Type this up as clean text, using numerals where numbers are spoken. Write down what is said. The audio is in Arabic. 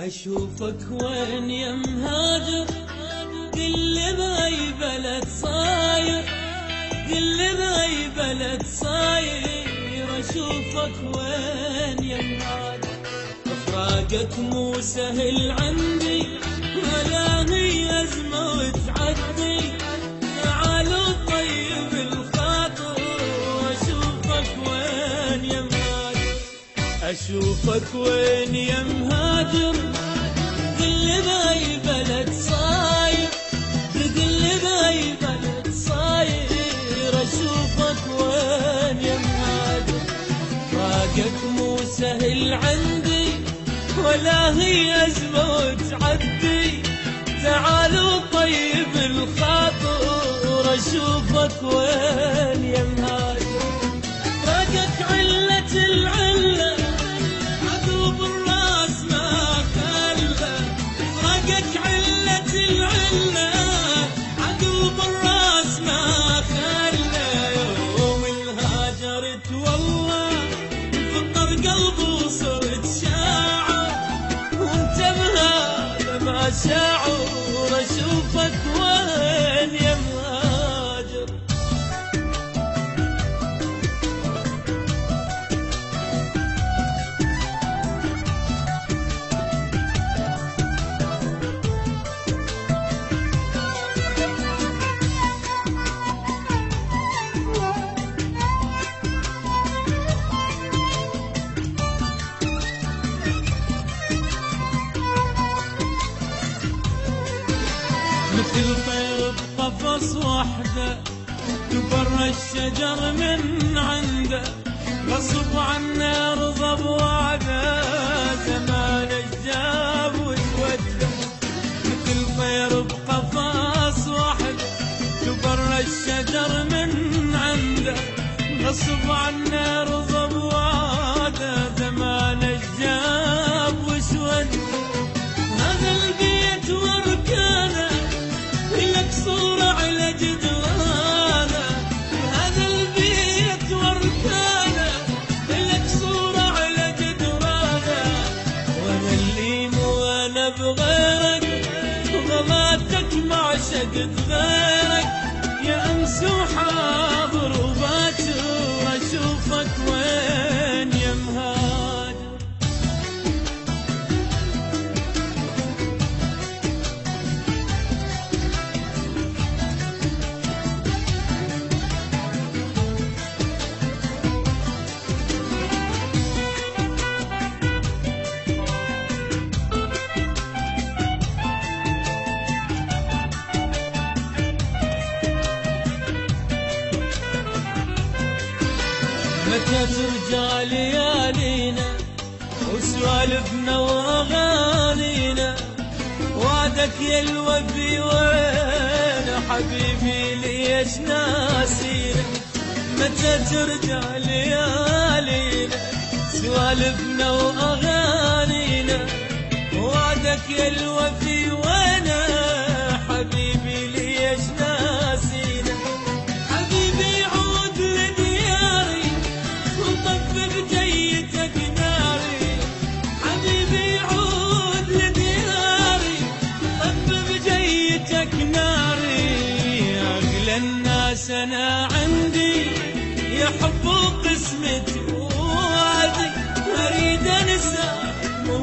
أشوفك وين يا مهاجر، قل بأي بلد صاير، قل بأي بلد صاير. أشوفك وين يا مهاجر، فراقك مو سهل عندي ولا هي أزمة وتعدي. تعالوا طيب الخاطر، أشوفك وين يا مهاجر، أشوفك وين يا مهاجر. قل بأي بلد صاير، قل بأي بلد صاير. أشوفك وين يا مهاجر، فراقك مو سهل عندي ولا هي أزمة وتعدي. تعالوا طيب الخاطر، أشوفك وين يا مهاجر. فراقك علة العلة، عذوب الراس ما خلى. فراقك علة العلة، عذوب الراس ما خلى. يوم الهاجرت والله فطر قلبي وصرت شاعر، وانت بهذا ما شاعر. أشوفك وين يا مهاجر. مثل طير بقفص وحده، كبر الشجر من عنده. غصب عنه رضى بوعده، زمان الجاب وتوده. مثل طير بقفص وحده، كبر الشجر من عنده. غصب عنه رضى بوعده، زمان الجاب وسوده. هذا البيت واركانه لك صورة على جدرانه. هذا البيت واركانه لك صورة على جدرانه. وانا اللي مو انا بغيرك، وغلاتك ما عشقت غيرك. يا امس وحاضر وباكر، اشوفك وين يا مهاجر. متى ترجع ليالينا وسوالفنا واغانينا. وعدك يا الوفي وين حبيبي ليش ناسينا. متى ترجع ليالينا سوالفنا واغانينا. وعدك يا الوفي وين حبيبي ليش ناسينا. حبيبي عود لدياري وطفي بجيتك ناري. حبيبي عود لدياري طفي بجيتك ناري. أغلى الناس أنا عندي يا حب وقسمتي ووعدي. أريد أنسى مو